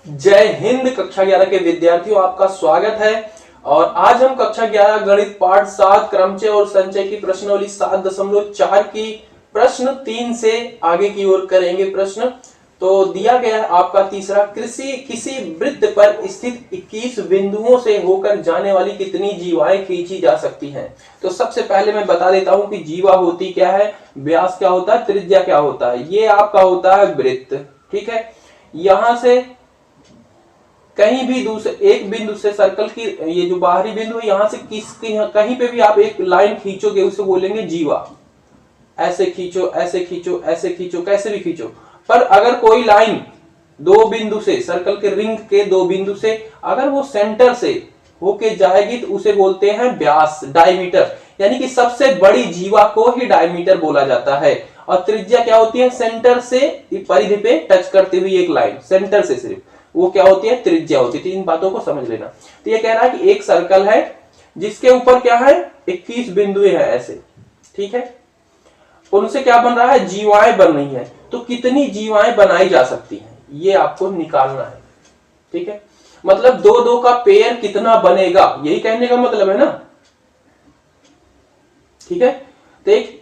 जय हिंद। कक्षा 11 के विद्यार्थियों, आपका स्वागत है। और आज हम कक्षा 11 गणित पाठ 7 क्रमचय और संचय की प्रश्नावली 7.4 की प्रश्न 3 से आगे की ओर करेंगे। प्रश्न तो दिया गया है आपका तीसरा, किसी वृत्त पर स्थित 21 बिंदुओं से होकर जाने वाली कितनी जीवाएं खींची जा सकती हैं। तो सबसे पहले मैं बता देता हूं कि जीवा होती क्या है, व्यास क्या होता है, त्रिज्या क्या होता है। ये आपका होता है वृत्त। ठीक है, यहां से कहीं भी दूसरे एक बिंदु से सर्कल की ये जो बाहरी बिंदु है, यहां से कहीं पे भी आप एक लाइन खींचोगे उसे बोलेंगे जीवा। ऐसे खींचो, ऐसे खींचो, ऐसे खींचो, कैसे भी खींचो। पर अगर कोई लाइन दो बिंदु से, सर्कल के रिंग के दो बिंदु से अगर वो सेंटर से होके जाएगी तो उसे बोलते हैं व्यास, डायमीटर। यानी कि सबसे बड़ी जीवा को ही डायमीटर बोला जाता है। और त्रिज्या क्या होती है, सेंटर से परिधि पे टच करती हुई एक लाइन, सेंटर से सिर्फ, वो क्या होती है, त्रिज्या होती है। तो इन बातों को समझ लेना। तो ये कह रहा है कि एक सर्कल है जिसके ऊपर क्या है, 21 बिंदुएं हैं ऐसे। ठीक है, उनसे क्या बन रहा है, जीवाएं बन रही हैं। तो कितनी जीवाएं बनाई जा सकती हैं ये आपको निकालना है। ठीक है, मतलब दो दो का पेयर कितना बनेगा, यही कहने का मतलब है ना। ठीक है, तो एक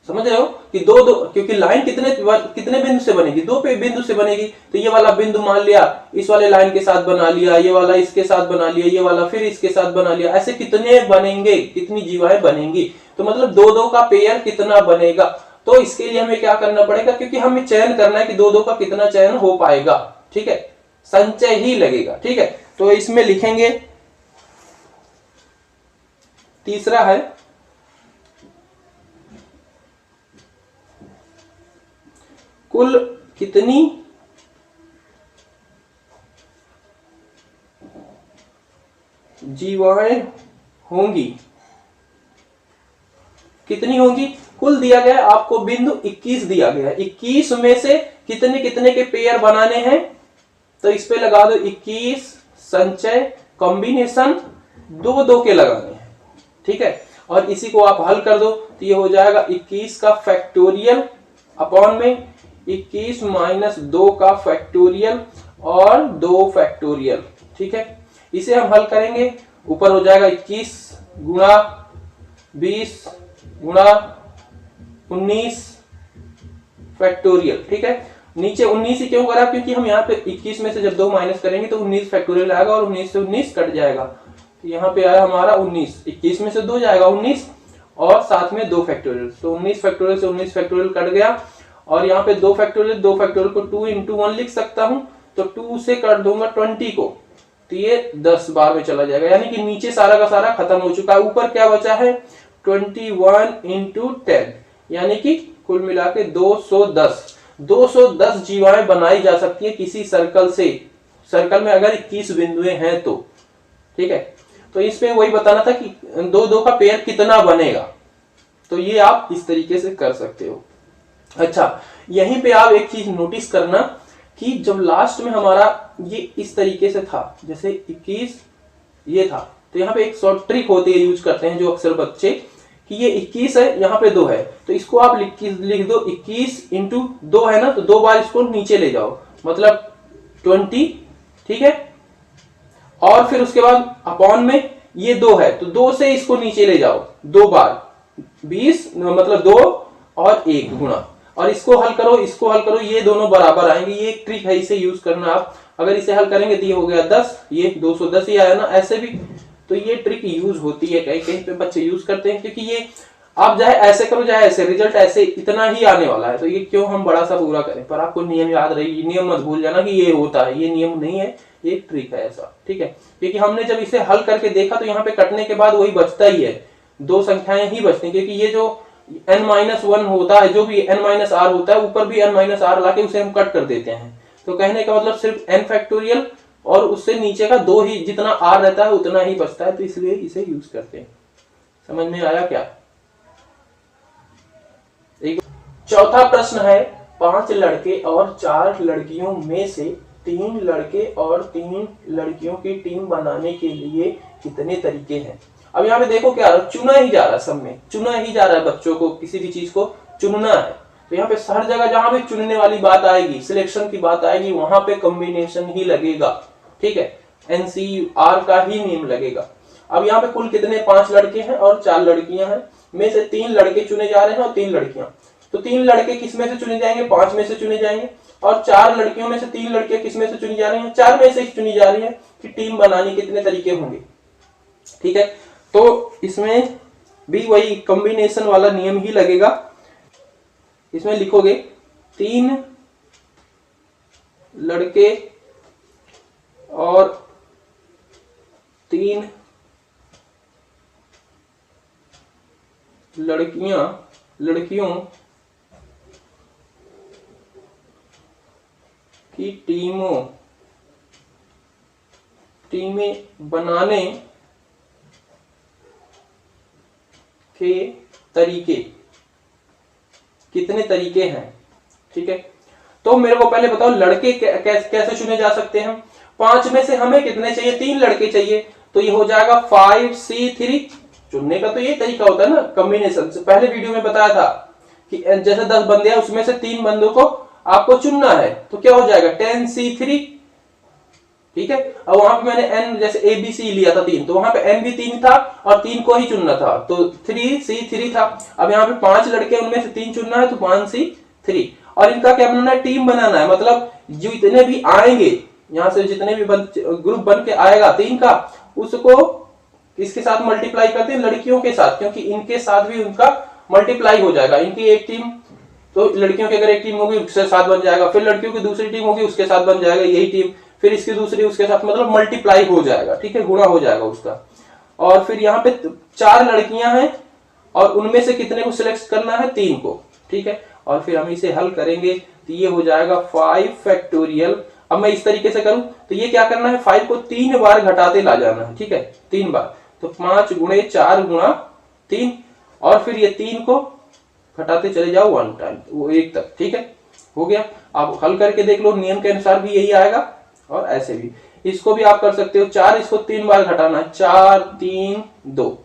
समझ रहे हो कि दो दो, क्योंकि लाइन कितने बिंदु से बनेगी, दो पे बिंदु से बनेगी। तो ये वाला बिंदु मान लिया इस वाले लाइन के साथ बना लिया, ये वाला इसके साथ बना लिया, ये वाला फिर इसके साथ बना लिया। ऐसे कितने बनेंगे, कितनी जीवाएं बनेंगी। तो मतलब दो दो का पेयर कितना बनेगा। तो इसके लिए हमें क्या करना पड़ेगा, क्योंकि हमें चयन करना है कि दो दो का कितना चयन हो पाएगा। ठीक है, संचय ही लगेगा। ठीक है, तो इसमें लिखेंगे, तीसरा है कुल कितनी जीवाएं होंगी, कितनी होंगी। कुल दिया गया आपको बिंदु 21 दिया गया है। 21 में से कितने कितने के पेयर बनाने हैं, तो इस पे लगा दो 21 संचय कॉम्बिनेशन दो दो के लगाने हैं। ठीक है, और इसी को आप हल कर दो तो ये हो जाएगा 21 का फैक्टोरियल अपॉन में 21 माइनस 2 का फैक्टोरियल और 2 फैक्टोरियल। ठीक है, इसे हम हल करेंगे, ऊपर हो जाएगा 21 गुणा 20 गुणा 19 फैक्टोरियल। ठीक है, नीचे 19 ही क्यों करा, क्योंकि हम यहाँ पे 21 में से जब 2 माइनस करेंगे तो 19 फैक्टोरियल आएगा और 19 से 19 कट जाएगा। तो यहाँ पे आया हमारा 19, 21 में से 2 जाएगा 19 और साथ में 2 फैक्टोरियल। तो 19 फैक्टोरियल से 19 फैक्टोरियल कट गया और यहाँ पे 2 फैक्टोरियल को 2 into 1 लिख सकता हूं। तो 2 से कर दूंगा 20 को, तो ये 10 बार में चला जाएगा। यानी कि नीचे सारा का सारा खत्म हो चुका है, ऊपर क्या बचा है 21 into 10, यानी कि कुल मिला के 210 जीवाएं बनाई जा सकती है किसी सर्कल से, सर्कल में अगर 21 बिंदुएं हैं तो। ठीक है, तो इसमें वही बताना था कि दो दो का पेयर कितना बनेगा। तो ये आप इस तरीके से कर सकते हो। अच्छा, यहीं पे आप एक चीज नोटिस करना कि जब लास्ट में हमारा ये इस तरीके से था, जैसे 21 ये था, तो यहाँ पे एक शॉर्ट ट्रिक होती है, यूज करते हैं जो अक्सर बच्चे, कि ये 21 है, यहाँ पे 2 है, तो इसको आप लिख दो 21 into 2 है ना, तो 2 बार इसको नीचे ले जाओ, मतलब 20। ठीक है, और फिर उसके बाद अपॉन में ये 2 है तो 2 से इसको नीचे ले जाओ 2 बार, 20 मतलब 2 और 1 गुणा, और इसको हल करो, इसको हल करो, ये दोनों बराबर आएंगे। ये एक ट्रिक है, इसे यूज करना आप। अगर इसे हल करेंगे तो ये हो गया 10, ये 210 ही आया ना, ऐसे भी। तो ये ट्रिक यूज होती है, कहीं कहीं पे बच्चे यूज करते हैं, क्योंकि ये आप चाहे ऐसे करो चाहे ऐसे, रिजल्ट ऐसे इतना ही आने वाला है। तो ये क्यों हम बड़ा सा पूरा करें। पर आपको नियम याद रही, नियम मत भूल जाना कि ये होता है, ये नियम नहीं है, ये ट्रिक है ऐसा। ठीक है, क्योंकि हमने जब इसे हल करके देखा तो यहाँ पे कटने के बाद वही बचता ही है, 2 संख्याएं ही बचती, क्योंकि ये जो n-1 होता है, जो भी n-r होता है, ऊपर भी n-r लाके उसे हम कट कर देते हैं। तो कहने का मतलब सिर्फ n फैक्टोरियल और उससे नीचे का 2 ही, जितना r रहता है उतना ही बचता है, तो इसलिए इसे यूज करते हैं। समझ में आया क्या। एक चौथा प्रश्न है, 5 लड़के और 4 लड़कियों में से 3 लड़के और 3 लड़कियों की टीम बनाने के लिए कितने तरीके हैं। अब यहाँ पे देखो क्या चुना ही जा रहा है, सब में चुना ही जा रहा है, बच्चों को किसी भी चीज को चुनना है। तो यहाँ पे हर जगह जहां भी चुनने वाली बात आएगी, सिलेक्शन की बात आएगी, वहां पे कॉम्बिनेशन ही लगेगा, ठीक है, NCR का ही नियम लगेगा। अब यहाँ पे कुल कितने 5 लड़के हैं और 4 लड़कियां हैं, में से 3 लड़के चुने जा रहे हैं और 3 लड़कियां। तो 3 लड़के किस में से चुने जाएंगे, 5 में से चुने जाएंगे, और 4 लड़कियों में से 3 लड़कियां किस में से चुनी जा रही हैं, 4 में से चुनी जा रही है। कि टीम बनाने कितने तरीके होंगे, ठीक है। तो इसमें भी वही कॉम्बिनेशन वाला नियम ही लगेगा। इसमें लिखोगे 3 लड़के और 3 लड़कियों की टीमें बनाने के तरीके, कितने तरीके हैं, ठीक है। तो मेरे को पहले बताओ लड़के कैसे चुने जा सकते हैं। 5 में से हमें कितने चाहिए, 3 लड़के चाहिए, तो ये हो जाएगा 5C3। चुनने का तो ये तरीका होता है ना कॉम्बिनेशन से, पहले वीडियो में बताया था कि जैसे 10 बंदे हैं उसमें से 3 बंदों को आपको चुनना है, तो क्या हो जाएगा 10C3, ठीक है। अब वहां पे मैंने n जैसे ABC लिया था 3, तो वहां पे n भी 3 था और 3 को ही चुनना था, तो 3C3 था। अब यहाँ पे 5 लड़के उनमें से 3 चुनना है, तो 5C3। और इनका क्या बनाना है, टीम बनाना है, मतलब जो इतने भी आएंगे यहाँ से, जितने भी ग्रुप बन के आएगा 3 का, उसको इसके साथ मल्टीप्लाई करते हैं लड़कियों के साथ, क्योंकि इनके साथ भी उनका मल्टीप्लाई हो जाएगा। इनकी एक टीम, तो लड़कियों की अगर एक टीम होगी उसके साथ बन जाएगा, फिर लड़कियों की दूसरी टीम होगी उसके साथ बन जाएगा यही टीम, फिर इसकी दूसरी उसके साथ, मतलब मल्टीप्लाई हो जाएगा, ठीक है, गुणा हो जाएगा उसका। और फिर यहाँ पे 4 लड़कियां हैं और उनमें से कितने को सिलेक्ट करना है, 3 को, ठीक है। और फिर हम इसे हल करेंगे तो ये हो जाएगा 5 फैक्टोरियल। अब मैं इस तरीके से करूं तो ये क्या करना है, 5 को 3 बार घटाते ला जाना है, ठीक है, 3 बार। तो 5 गुणे 4 गुणा 3, और फिर ये 3 को घटाते चले जाओ 1 टाइम, वो 1 तक, ठीक है, हो गया। आप हल करके देख लो, नियम के अनुसार भी यही आएगा। और ऐसे भी इसको भी आप कर सकते हो, 4 इसको 3 बार घटाना है, 4 3 2,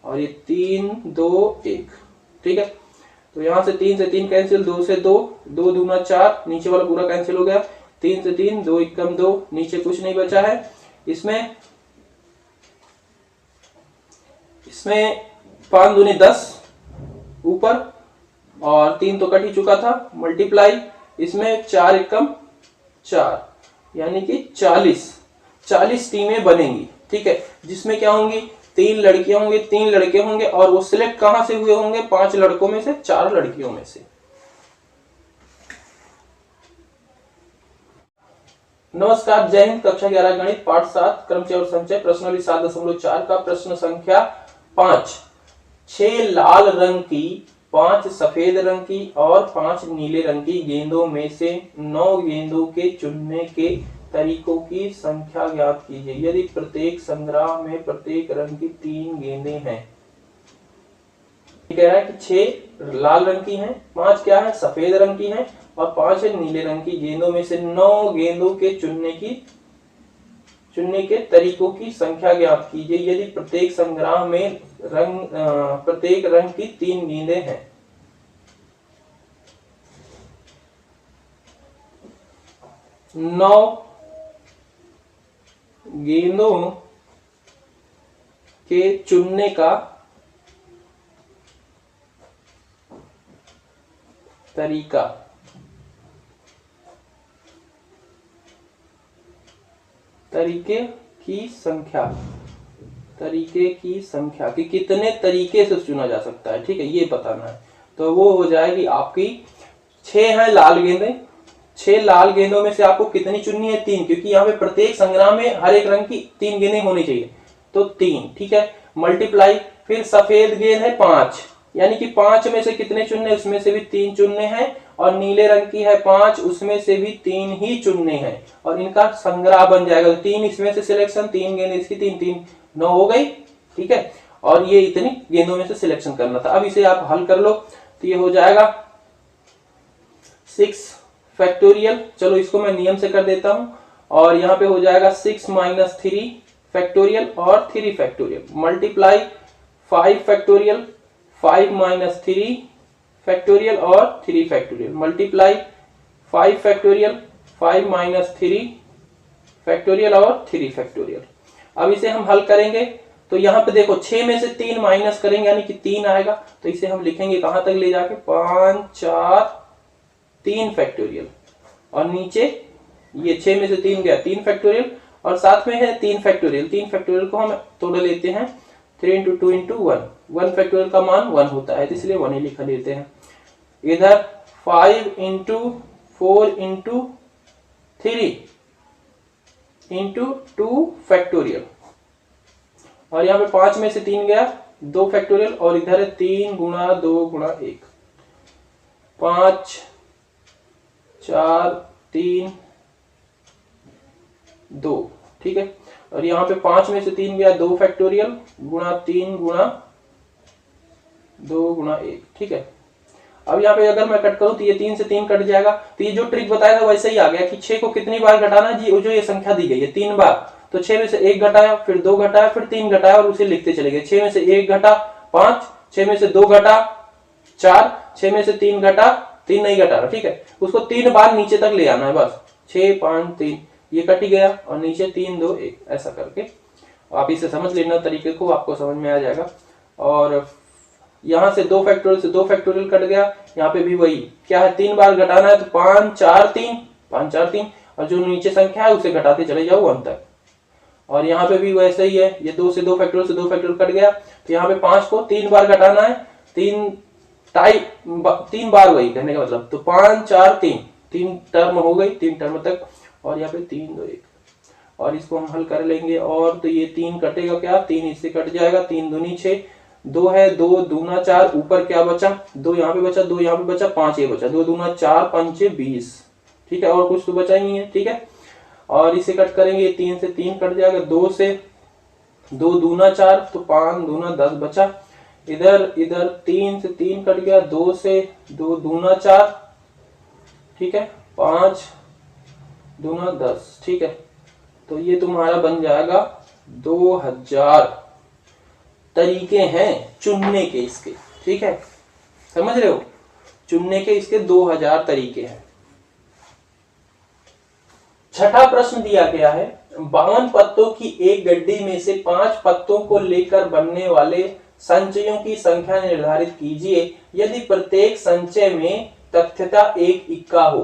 और ये 3 2 1, ठीक है। तो यहां से 3 से 3 कैंसिल, 2 से 2, 2 दूना 4, नीचे वाला पूरा कैंसिल हो गया, 3 से 3, 2 एकम 2, नीचे कुछ नहीं बचा है। इसमें 5 दूनी 10 ऊपर, और 3 तो कट ही चुका था, मल्टीप्लाई, इसमें 4 एकम 4, यानी कि 40 टीमें बनेंगी, ठीक है, जिसमें क्या होंगी, 3 लड़कियां होंगी, 3 लड़के होंगे, और वो सिलेक्ट कहां से हुए होंगे, 5 लड़कों में से, 4 लड़कियों में से। नमस्कार, जय हिंद। कक्षा 11 गणित पाठ 7 क्रमचय और संचय प्रश्नावली 7.4 का प्रश्न संख्या 5। 6 लाल रंग की, 5 सफेद रंग की और 5 नीले रंग की गेंदों में से 9 गेंदों के चुनने के तरीकों की संख्या ज्ञात कीजिए यदि प्रत्येक संग्रह में प्रत्येक रंग की 3 गेंदें हैं। कह रहा है कि 6 लाल रंग की हैं, 5 क्या है, सफेद रंग की हैं, और 5 है नीले रंग की गेंदों में से 9 गेंदों के चुनने के तरीकों की संख्या ज्ञात कीजिए यदि प्रत्येक संग्रह में प्रत्येक रंग की 3 गेंदें हैं। नौ गेंदों के चुनने का तरीका, तरीके की संख्या कि कितने तरीके से चुना जा सकता है, ठीक है, ये बताना है। तो वो हो जाएगी आपकी 6 है लाल गेंदें, 6 लाल गेंदों में से आपको कितनी चुननी है, 3, क्योंकि यहाँ पे प्रत्येक संग्रह में हर एक रंग की 3 गेंदें होनी चाहिए, तो 3, ठीक है, मल्टीप्लाई। फिर सफेद गेंद है 5, यानी कि 5 में से कितने चुनने, उसमें से भी 3 चुनने हैं, और नीले रंग की है 5, उसमें से भी 3 ही चुनने हैं, और इनका संग्रह बन जाएगा, 3 इसमें से सिलेक्शन, 3 गेंद इसकी, 3 9 हो गई, ठीक है, और ये इतनी गेंदों में से सिलेक्शन करना था। अब इसे आप हल कर लो तो ये हो जाएगा 6 फैक्टोरियल। चलो इसको मैं नियम से कर देता हूं, और यहाँ पे हो जाएगा 6 माइनस 3 फैक्टोरियल और 3 factorial, multiply 5 factorial, 5 minus 3 factorial और 3 factorial multiply 5 factorial 5 minus 3 factorial और 3 फैक्टोरियल। अब इसे हम हल करेंगे तो यहाँ पे देखो 6 में से 3 माइनस करेंगे यानी कि 3 आएगा, तो इसे हम लिखेंगे कहां तक ले जाके 5 4 3 फैक्टोरियल और नीचे ये 6 में से 3 गया 3 फैक्टोरियल और साथ में है 3 फैक्टोरियल। 3 फैक्टोरियल को हम तोड़ लेते हैं 3 इंटू 2 इंटू 1 फैक्टोरियल का मान 1 होता है, इसलिए 1 ही लिख लेते हैं। इधर 5 इंटू 4 इंटू 3 इंटू 2 फैक्टोरियल और यहाँ पे 5 में से 3 गया 2 फैक्टोरियल और इधर है 3 गुणा 2 गुणा 1 5 4 3 2 ठीक है। और यहाँ पे 5 में से 3 गया 2 फैक्टोरियल गुणा 3 गुणा 2 गुणा 1 ठीक है। अब यहाँ पे अगर मैं कट करूं तो ये 3 से 3 कट जाएगा, तो ये जो ट्रिक बताया था वैसे ही आ गया कि 6 को कितनी बार घटाना जी, जो ये संख्या दी गई है 3 बार, तो 6 में से 1 घटाया फिर 2 घटाया फिर 3 घटाया और उसे लिखते चले गए। 6 में से 1 घटा 5, 6 में से 2 घटा 4, 6 में से 3 घटा 3 नहीं घटा रहा ठीक है, उसको 3 बार नीचे तक ले आना है बस। 6 5 3 ये कट गया और नीचे 3 2 1 ऐसा करके आप इसे समझ लेना तरीके को, आपको समझ में आ जाएगा। और यहां से 2 फैक्टोरियल से 2 फैक्टोरियल कट गया, यहाँ पे भी वही क्या है 3 बार घटाना है तो 5 4 3 5 4 3 और जो नीचे संख्या है उसे घटाते चले जाओ 1 तक। और यहाँ पे भी वैसे ही है, ये 2 से 2 फैक्टोरियल से 2 फैक्टोरियल कट गया तो यहाँ पे 5 को 3 बार घटाना है, 3 बार वही कहने का मतलब, तो 5 4 3 टर्म हो गई 3 टर्म तक और यहाँ पे 3 2 1 और इसको हम हल कर लेंगे। और तो ये 3 कटेगा क्या 3 इससे कट जाएगा, 3 दूनी 6 2 है 2 दूना 4 ऊपर क्या बचा 2 यहाँ पे बचा 2 यहाँ पे बचा 5 ये बचा 2 दूना 4 5 20 ठीक है, और कुछ तो बचा ही नहीं है ठीक है। और इसे कट करेंगे 3 से 3 कट जाएगा, 2 से 2 दूना 4 तो 5 दूना 10 बचा, इधर 3 से 3 कट गया, 2 से 2 दूना 4 ठीक है 5 दूना 10 ठीक है। तो ये तुम्हारा बन जाएगा 2000 तरीके हैं चुनने के इसके ठीक है, समझ रहे हो, चुनने के इसके 2000 तरीके हैं। छठा प्रश्न दिया गया है 52 पत्तों की एक गड्डी में से 5 पत्तों को लेकर बनने वाले संचयों की संख्या निर्धारित कीजिए यदि प्रत्येक संचय में तथ्यता एक इक्का हो।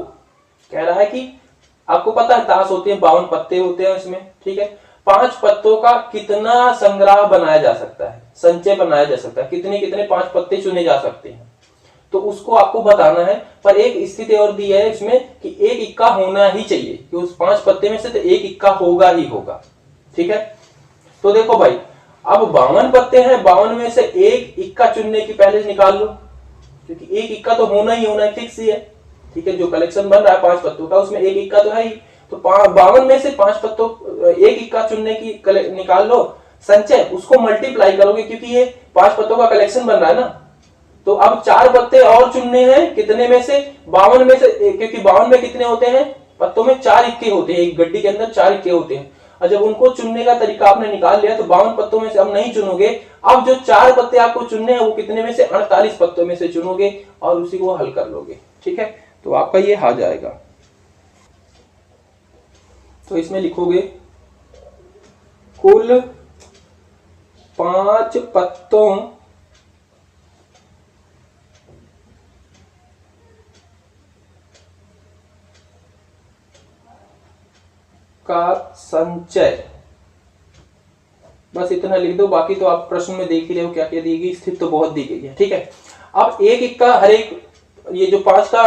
कह रहा है कि आपको पता है ताश होते हैं 52 पत्ते होते हैं इसमें ठीक है, 5 पत्तों का कितना संग्रह बनाया जा सकता है, संचय बनाया जा सकता है, कितने कितने 5 पत्ते चुने जा सकते हैं, तो उसको आपको बताना है। पर एक स्थिति और दी है इसमें कि एक इक्का होना ही चाहिए कि उस 5 पत्ते में से तो एक इक्का होगा ही होगा ठीक है। तो देखो भाई अब 52 पत्ते हैं, 52 में से एक इक्का चुनने की पहले निकाल लो क्योंकि एक इक्का तो होना ही होना है, फिक्स ही है ठीक है। जो कलेक्शन बन रहा है 5 पत्तों का उसमें एक इक्का तो है ही, तो 52 में से 5 पत्तों एक इक्का चुनने की निकाल लो संचय, उसको मल्टीप्लाई करोगे क्योंकि ये 5 पत्तों का कलेक्शन बन रहा है ना। तो अब 4 पत्ते और चुनने हैं कितने में से 52 में से, क्योंकि 52 में कितने होते हैं पत्तों में 4 इक्के होते हैं, एक गड्डी के अंदर 4 इक्के होते हैं। और जब उनको चुनने का तरीका आपने निकाल लिया तो 52 पत्तों में से अब नहीं चुनोगे, अब जो 4 पत्ते आपको चुनने हैं वो कितने में से 48 पत्तों में से चुनोगे और उसी को हल कर लोगे ठीक है। तो आपका ये आ जाएगा, तो इसमें लिखोगे कुल 5 पत्तों का संचय, बस इतना लिख दो, बाकी तो आप प्रश्न में देख ही रहे हो क्या क्या दी गई, स्थिति तो बहुत दी गई है ठीक है। अब एक इक्का हर एक, ये जो 5 का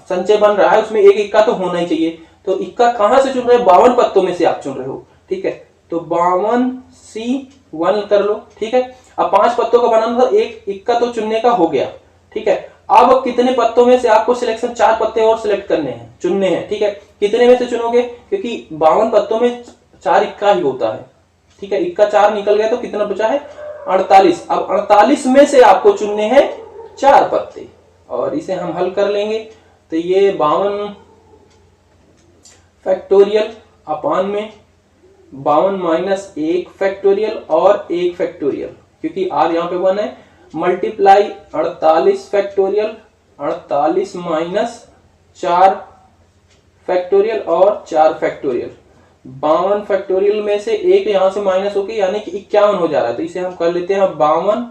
संचय बन रहा है उसमें एक इक्का तो होना ही चाहिए, तो इक्का कहां से चुन रहे हो 52 पत्तों में से आप चुन रहे हो ठीक है, तो 52C1 कर लो ठीक है। अब 5 पत्तों का बनाना था, एक इक्का तो चुनने का हो गया ठीक है। अब कितने पत्तों में से आपको सिलेक्शन 4 पत्ते और सिलेक्ट करने हैं, चुनने हैं ठीक है। कितने में से चुनोगे क्योंकि 52 पत्तों में 4 इक्का ही होता है ठीक है, इक्का 4 निकल गया तो कितना बचा है 48। अब 48 में से आपको चुनने हैं 4 पत्ते और इसे हम हल कर लेंगे, तो ये 52 फैक्टोरियल अपान में 52 माइनस 1 फैक्टोरियल और 1 फैक्टोरियल क्योंकि r यहाँ पे 1 है, मल्टीप्लाई 48 फैक्टोरियल 48 माइनस 4 फैक्टोरियल और 4 फैक्टोरियल। 52 फैक्टोरियल में से एक यहां से माइनस होके यानी कि 51 हो जा रहा है, तो इसे हम कर लेते हैं 52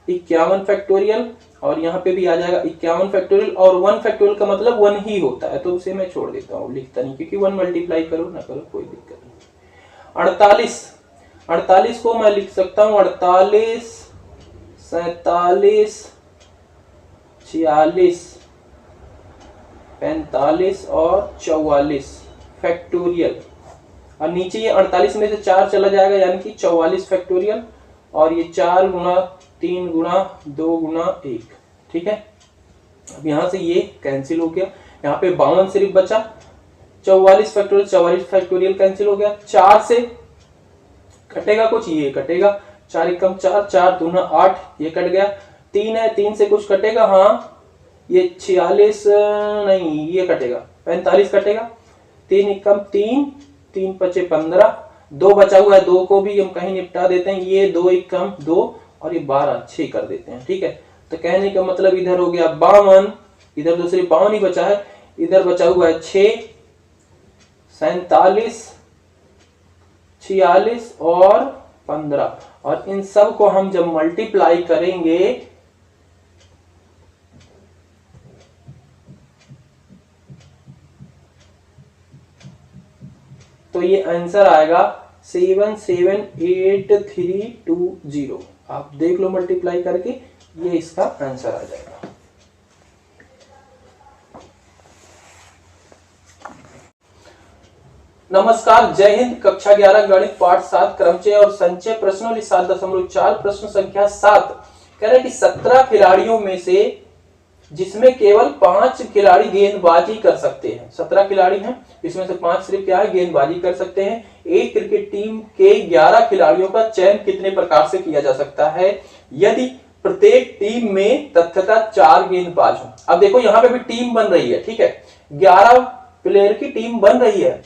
51 फैक्टोरियल, और यहाँ पे भी आ जाएगा 51 फैक्टोरियल, और 1 फैक्टोरियल का मतलब 1 ही होता है, तो उसे मैं छोड़ देता हूँ, लिखता नहीं, क्योंकि 1 मल्टीप्लाई करो ना करो कोई दिक्कत नहीं। 48 को मैं लिख सकता हूँ 48 47 46 45 और 44 फैक्टोरियल, और नीचे ये 48 में से 4 चला जाएगा यानी कि 44 फैक्टोरियल, और ये 4 गुना 3 गुना 2 गुना 1, ठीक है। अब यहां से ये कैंसिल हो गया, यहाँ पे 52 सिर्फ बचा, 44 फैक्टोरियल कैंसिल हो गया, 4 से कटेगा कुछ, ये कटेगा, 4 एकम 4 4 दूना 8, ये कट गया, 3 है, 3 से कुछ कटेगा, हाँ ये 46 नहीं, ये कटेगा 45 कटेगा, 3 एकम 3 3 पचे 15, 2 बचा हुआ है, 2 को भी हम कहीं निपटा देते हैं, ये 2 एकम 2 और ये 12 6 कर देते हैं, ठीक है। तो कहने का मतलब इधर हो गया 52, इधर दूसरी 52 ही बचा है, इधर बचा हुआ है 6 47 46 और 15, और इन सब को हम जब मल्टीप्लाई करेंगे तो ये आंसर आएगा 778320। आप देख लो मल्टीप्लाई करके, ये इसका आंसर आ जाएगा। नमस्कार, जय हिंद। कक्षा 11 गणित पाठ 7 क्रमचय और संचय प्रश्नों 7.4 प्रश्न संख्या 7 कह रहे हैं कि 17 खिलाड़ियों में से जिसमें केवल 5 खिलाड़ी गेंदबाजी कर सकते हैं, 17 खिलाड़ी हैं, इसमें से 5 सिर्फ क्या है, गेंदबाजी कर सकते हैं। एक क्रिकेट टीम के 11 खिलाड़ियों का चयन कितने प्रकार से किया जा सकता है यदि प्रत्येक टीम में तथ्यतः 4 गेंदबाज हो। अब देखो यहाँ पे भी टीम बन रही है, ठीक है, 11 प्लेयर की टीम बन रही है,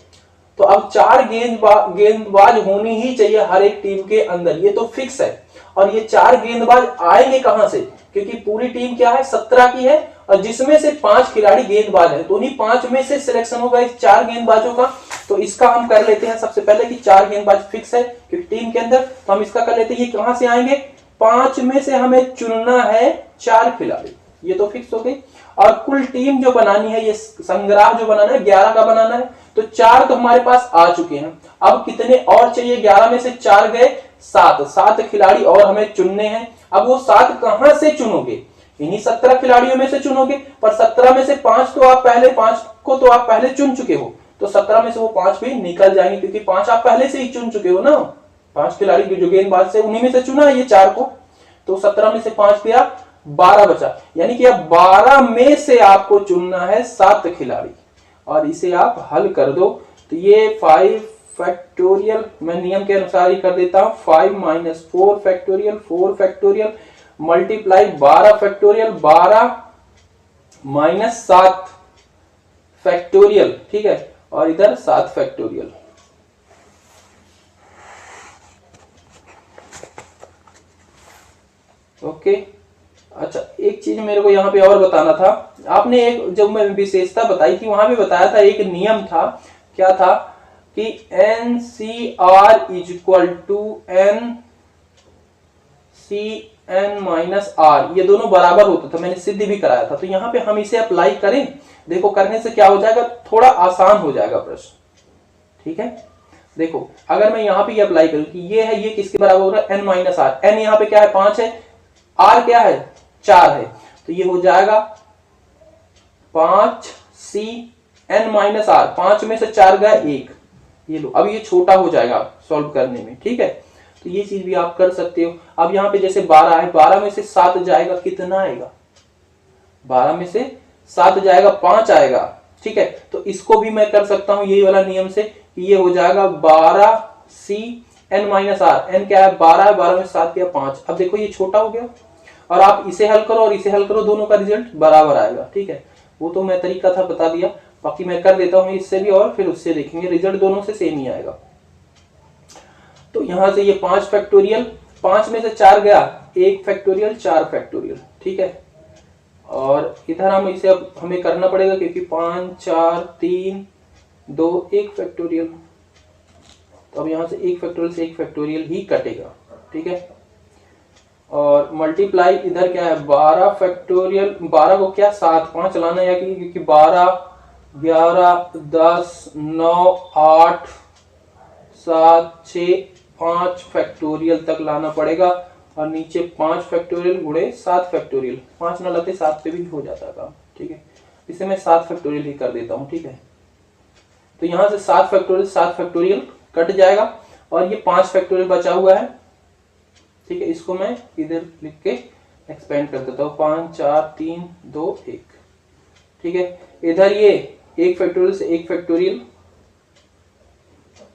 तो अब 4 गेंदबाज होनी ही चाहिए हर एक टीम के अंदर, ये तो फिक्स है। और ये 4 गेंदबाज आएंगे कहां से, क्योंकि पूरी टीम क्या है 17 की है, और जिसमें से 5 खिलाड़ी गेंदबाज है, तो उन्हीं 5 में से सिलेक्शन होगा इस 4 गेंदबाजों का। तो इसका हम कर लेते हैं सबसे पहले कि 4 गेंदबाज फिक्स है क्योंकि टीम के अंदर, तो हम इसका कर लेते हैं, ये कहां से आएंगे, 5 में से हमें चुनना है 4 खिलाड़ी, ये तो फिक्स हो गई। और कुल टीम जो बनानी है, ये संग्रह जो बनाना है 11 का बनाना है, तो 4 तो हमारे पास आ चुके हैं, अब कितने और चाहिए, 11 में से 4 गए 7 खिलाड़ी और हमें चुनने हैं। अब वो 7 कहां से चुनोगे, इन्हीं 17 खिलाड़ियों में से चुनोगे, पर 17 में से 5 तो आप पहले 5 को तो आप पहले चुन चुके हो, तो 17 में से वो 5 भी निकल जाएंगे क्योंकि 5 आप पहले से ही चुन चुके हो ना, 5 खिलाड़ी जो गेंदबाज से उन्हीं में से चुना है ये 4 को, तो 17 में से 5 गया 12 बचा, यानी कि अब 12 में से आपको चुनना है 7 खिलाड़ी, और इसे आप हल कर दो। तो ये 5 फैक्टोरियल मैं नियम के अनुसार ही कर देता हूं, 5 minus 4 factorial 4 factorial multiply 12 factorial 12 minus 7 factorial, ठीक है, और इधर 7 फैक्टोरियल। ओके, अच्छा एक चीज मेरे को यहाँ पे और बताना था, आपने एक जब मैं विशेषता बताई थी वहां भी बताया था, एक नियम था, क्या था कि NCR is equal to NCN minus R, ये दोनों बराबर होता था, मैंने सिद्ध भी कराया था। तो यहाँ पे हम इसे अप्लाई करें, देखो करने से क्या हो जाएगा, थोड़ा आसान हो जाएगा प्रश्न, ठीक है। देखो अगर मैं यहाँ पे अप्लाई करूं कि ये है, ये किसके बराबर हो रहा है, N माइनस R, N यहाँ पे क्या है 5 है, R क्या है 4 है, तो ये हो जाएगा 5CN माइनस R, 5 में से 4 गया 1, ये लो, अब ये छोटा हो जाएगा सॉल्व करने में, ठीक है। तो ये चीज भी आप कर सकते हो। अब यहाँ पे जैसे 12 है, 12 में से 7 जाएगा, कितना आएगा, 12 में से 7 जाएगा 5 आएगा, ठीक है। तो इसको भी मैं कर सकता हूं यही वाला नियम से, ये हो जाएगा 12CN माइनस R, N क्या है 12 है, 12 में 7 गया 5। अब देखो ये छोटा हो गया, और आप इसे हल करो और इसे हल करो, दोनों का रिजल्ट बराबर आएगा, ठीक है। वो तो मैं तरीका था बता दिया, बाकी मैं कर देता हूं इससे भी और फिर उससे देखेंगे, रिजल्ट दोनों से सेम ही आएगा। तो यहां से ये 5 फैक्टोरियल, 5 में से 4 गया 1 फैक्टोरियल 4 फैक्टोरियल, ठीक है। और इधर हम इसे अब हमें करना पड़ेगा क्योंकि 5 4 3 2 1 फैक्टोरियल, तो अब यहाँ से 1 फैक्टोरियल से 1 फैक्टोरियल ही कटेगा, ठीक है। और मल्टीप्लाई इधर क्या है 12 फैक्टोरियल, 12 को क्या 7 5 लाना है क्योंकि 12 11 10 9 8 7 6 5 फैक्टोरियल तक लाना पड़ेगा, और नीचे 5 फैक्टोरियल गुणे 7 फैक्टोरियल, 5 ना लाते 7 पे भी हो जाता काम, ठीक है। इसे मैं 7 फैक्टोरियल ही कर देता हूँ, ठीक है। तो यहाँ से 7 फैक्टोरियल कट जाएगा और ये 5 फैक्टोरियल बचा हुआ है, ठीक है। इसको मैं इधर लिख के एक्सपेंड कर देता हूँ 5 4 3 2 1, ठीक है। इधर ये 1 फैक्टोरियल से 1 फैक्टोरियल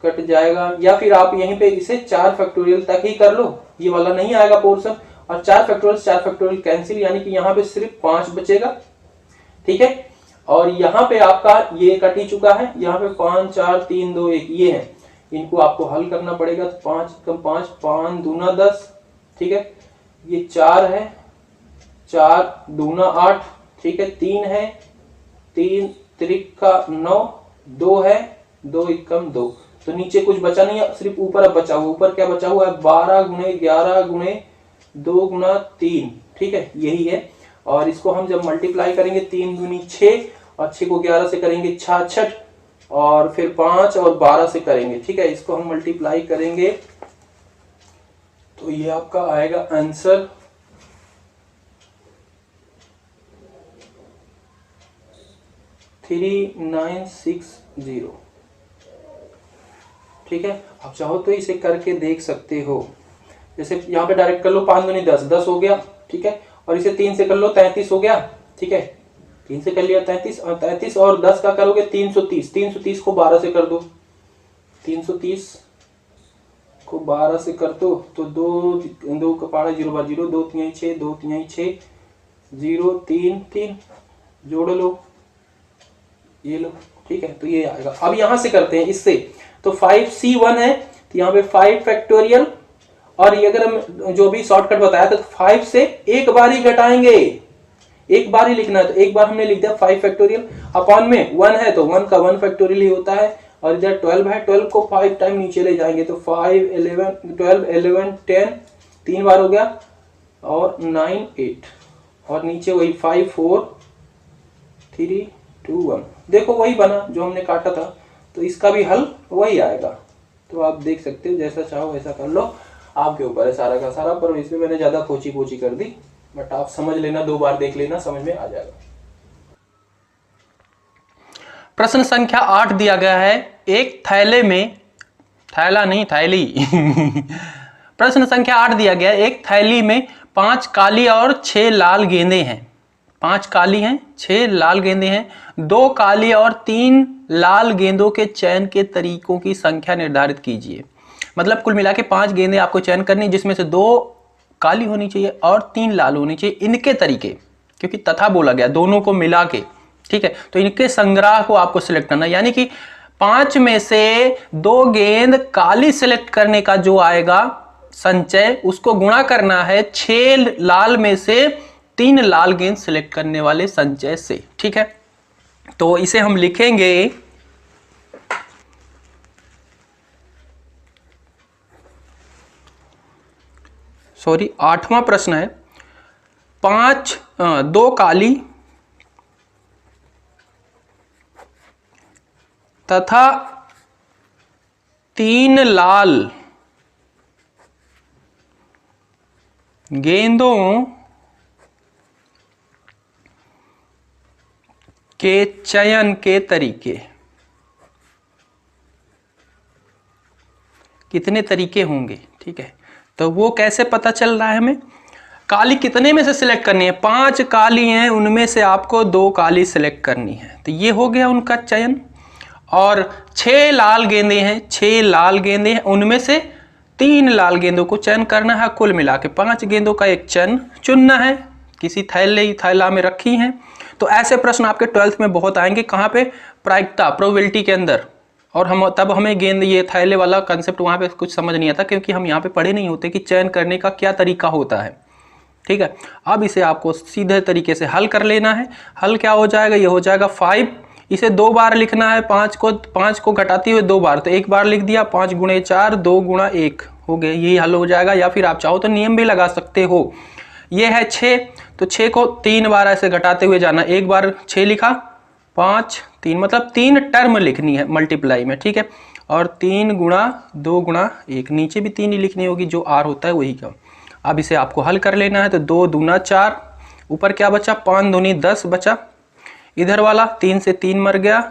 कट जाएगा, या फिर आप यहीं पे इसे 4 फैक्टोरियल तक ही कर लो, ये वाला नहीं आएगा पोर्शन, और 4 फैक्टोरियल कैंसिल, यानी कि यहाँ पे सिर्फ 5 बचेगा, ठीक है। और यहाँ पे आपका ये कट ही चुका है, यहाँ पे 5 4 3 2 1 ये है, इनको आपको हल करना पड़ेगा। तो 5 कम 5 5 दूना 10, ठीक है। ये 4 है, 4 दूना 8, ठीक है। 3 है, 3 त्रिका 9, 2 है, 2 एकम 2, तो नीचे कुछ बचा नहीं है, सिर्फ ऊपर अब बचा हुआ, ऊपर क्या बचा हुआ है 12 गुणे 11 गुणे 2 गुना 3, ठीक है, यही है। और इसको हम जब मल्टीप्लाई करेंगे 3 दूनी 6, और 6 को 11 से करेंगे 66, और फिर 5 और 12 से करेंगे, ठीक है। इसको हम मल्टीप्लाई करेंगे तो ये आपका आएगा आंसर 3960, ठीक है। आप चाहो तो इसे करके देख सकते हो, जैसे यहाँ पे डायरेक्ट कर लो 5 दूनी 10, 10 हो गया, ठीक है। और इसे 3 से कर लो 33 हो गया, ठीक है। 3 से कर लिया 33, और 33 और 10 का करोगे 330, 330 को 12 से कर दो, 330 को 12 से कर दो तो 2 का पारा 0 बार 0, 2 3 6, 2 3 6 0 3 3, जोड़ लो, ये लो, ठीक है। तो ये आएगा। अब यहां से करते हैं इससे, तो 5C1 है, तो यहाँ पे 5 फैक्टोरियल, और ये अगर हम जो भी शॉर्टकट बताया था तो 5 से एक बार ही घटाएंगे, एक बार ही लिखना है, तो एक बार हमने लिख दिया 5 फैक्टोरियल, अपॉन में 1 है तो 1 का 1 फैक्टोरियल ही होता है, और इधर 12 है, 12 को 5 टाइम नीचे ले जाएंगे तो 5 11 12 11 10, 3 बार हो गया, और 9 8, और नीचे वही 5 4 3 2 1, देखो वही बना जो हमने काटा था, तो इसका भी हल वही आएगा। तो आप देख सकते हो, जैसा चाहो वैसा कर लो, आपके ऊपर है सारा का सारा, पर इसमें मैंने ज्यादा खोची पोची कर दी, बट आप समझ लेना, 2 बार देख लेना, समझ में आ जाएगा। प्रश्न संख्या 8 दिया गया है, एक थैले में, थैला नहीं थैली प्रश्न संख्या 8 दिया गया है, एक थैली में 5 काली और 6 लाल गेंदे हैं, 5 काली हैं 6 लाल गेंदे हैं, 2 काली और 3 लाल गेंदों के चयन के तरीकों की संख्या निर्धारित कीजिए। मतलब कुल मिला के 5 गेंदें आपको चयन करनी, जिसमें से 2 काली होनी चाहिए और 3 लाल होनी चाहिए, इनके तरीके, क्योंकि तथा बोला गया दोनों को मिला के, ठीक है। तो इनके संग्रह को आपको सिलेक्ट करना, यानी कि 5 में से 2 गेंद काली सिलेक्ट करने का जो आएगा संचय, उसको गुणा करना है 6 लाल में से 3 लाल गेंद सिलेक्ट करने वाले संचय से, ठीक है। तो इसे हम लिखेंगे सॉरी 8वां प्रश्न है, 2 काली तथा 3 लाल गेंदों के चयन के तरीके, कितने तरीके होंगे, ठीक है। तो वो कैसे पता चल रहा है हमें, काली कितने में से सिलेक्ट करनी है, 5 काली हैं, उनमें से आपको 2 काली सिलेक्ट करनी है, तो ये हो गया उनका चयन। और 6 लाल गेंदे हैं, 6 लाल गेंदे हैं, उनमें से 3 लाल गेंदों को चयन करना है, कुल मिला के 5 गेंदों का एक चयन चुनना है, किसी थैला में रखी हैं। तो ऐसे प्रश्न आपके 12th में बहुत आएंगे, कहाँ पे, प्रायिकता प्रोबेबिलिटी के अंदर। और हम तब हमें गेंद ये थैले वाला कंसेप्ट वहाँ पे कुछ समझ नहीं आता, क्योंकि हम यहाँ पे पढ़े नहीं होते कि चयन करने का क्या तरीका होता है, ठीक है। अब इसे आपको सीधे तरीके से हल कर लेना है। हल क्या हो जाएगा, ये हो जाएगा 5, इसे 2 बार लिखना है, 5 को घटाते हुए 2 बार, तो 1 बार लिख दिया, 5 गुणे 4 2 गुणा 1 हो गए, यही हल हो जाएगा। या फिर आप चाहो तो नियम भी लगा सकते हो। ये है 6, तो 6 को 3 बार ऐसे घटाते हुए जाना, 1 बार 6 लिखा, 5 3, मतलब 3 टर्म लिखनी है मल्टीप्लाई में, ठीक है। और 3 गुणा 2 गुणा 1, नीचे भी 3 ही लिखनी होगी, जो r होता है वही का। अब इसे आपको हल कर लेना है, तो 2 दूना 4, ऊपर क्या बचा, 5 दूनी 10 बचा, इधर वाला 3 से 3 मर गया,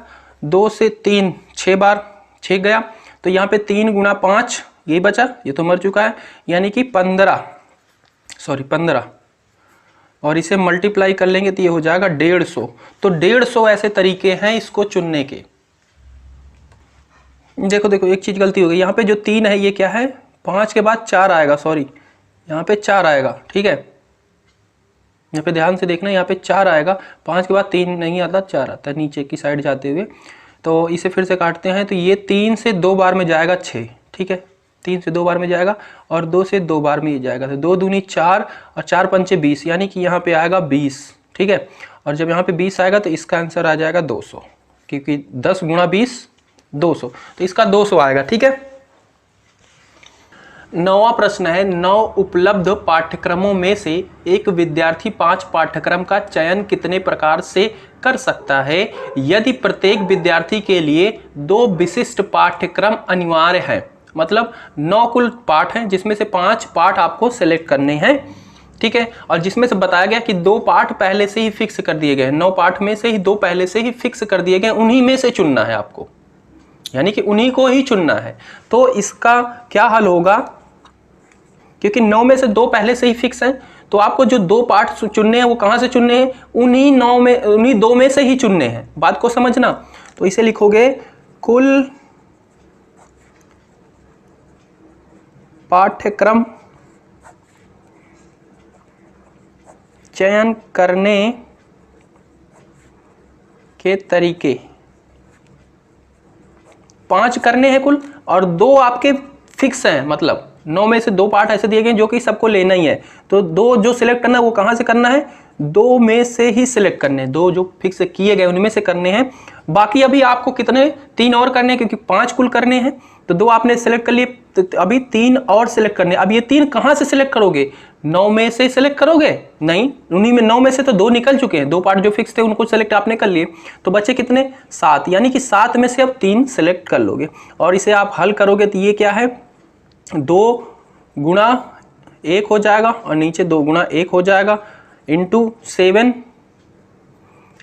2 से 3 6 बार 6 गया, तो यहाँ पे 3 गुणा 5 ये बचा, ये तो मर चुका है, यानी कि 15, और इसे मल्टीप्लाई कर लेंगे तो ये हो जाएगा 150। तो 150 ऐसे तरीके हैं इसको चुनने के। देखो एक चीज गलती हो गई, यहाँ पे जो 3 है ये क्या है, 5 के बाद 4 आएगा, सॉरी यहाँ पे 4 आएगा, ठीक है। यहाँ पे ध्यान से देखना, यहाँ पे 4 आएगा, 5 के बाद 3 नहीं आता, 4 आता है नीचे की साइड जाते हुए। तो इसे फिर से काटते हैं, तो ये 3 से 2 बार में जाएगा 6, ठीक है, 3 से 2 बार में जाएगा, और 2 से 2 बार में ये जाएगा, तो 2 दूनी 4 और 4 पंचे 20, यानी कि यहाँ पे आएगा 20, ठीक है। और जब यहाँ पे 20 आएगा तो इसका आंसर आ जाएगा 200, क्योंकि 10 गुणा 20 200, तो इसका 200 आएगा, ठीक है। 9वां प्रश्न है, 9 उपलब्ध पाठ्यक्रमों में से एक विद्यार्थी 5 पाठ्यक्रम का चयन कितने प्रकार से कर सकता है यदि प्रत्येक विद्यार्थी के लिए 2 विशिष्ट पाठ्यक्रम अनिवार्य हैं। मतलब 9 कुल पाठ हैं, जिसमें से 5 पाठ आपको सेलेक्ट करने हैं, ठीक है। और जिसमें से बताया गया कि 2 पाठ पहले से ही फिक्स कर दिए गए, 9 पाठ में से ही 2 पहले से ही फिक्स कर दिए गए, उन्हीं में से चुनना है आपको, यानी कि उन्हीं को ही चुनना है। तो इसका क्या हल होगा, क्योंकि 9 में से 2 पहले से ही फिक्स हैं, तो आपको जो 2 पार्ट चुनने हैं वो कहां से चुनने हैं, उन्हीं 2 में से ही चुनने हैं। बात को समझना। तो इसे लिखोगे, कुल पाठ्यक्रम चयन करने के तरीके, 5 करने हैं कुल, और 2 आपके फिक्स हैं। मतलब 9 में से 2 पार्ट ऐसे दिए गए जो कि सबको लेना ही है, तो 2 जो सिलेक्ट करना है वो कहां से करना है, 2 में से ही सिलेक्ट करने हैं, 2 जो फिक्स किए गए उनमें से करने हैं। बाकी अभी आपको कितने, 3 और करने हैं, क्योंकि 5 कुल करने हैं, तो 2 आपने सिलेक्ट कर लिए, तो अभी 3 और सिलेक्ट करने। अब ये 3 कहां से सिलेक्ट करोगे, 9 में से सिलेक्ट करोगे, नहीं, उन्हीं में 9 में से तो 2 निकल चुके हैं, 2 पार्ट जो फिक्स थे उनको सिलेक्ट आपने कर लिए, तो बचे कितने, 7, यानी कि 7 में से अब 3 सिलेक्ट कर लोगे। और इसे आप हल करोगे तो ये क्या है, 2 गुणा 1 हो जाएगा, और नीचे 2 गुणा 1 हो जाएगा, इंटू 7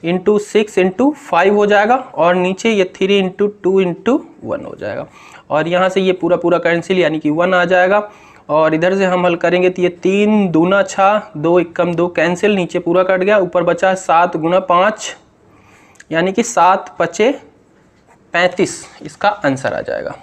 इंटू 6 इंटू 5 हो जाएगा, और नीचे ये 3 इंटू 2 इंटू 1 हो जाएगा। और यहाँ से ये पूरा कैंसिल, यानी कि 1 आ जाएगा। और इधर से हम हल करेंगे तो ये 3 दूना 6, 2 एकम 2 कैंसिल, नीचे पूरा कट गया, ऊपर बचा 7 गुणा 5, यानी कि 7 पचे 35, इसका आंसर आ जाएगा।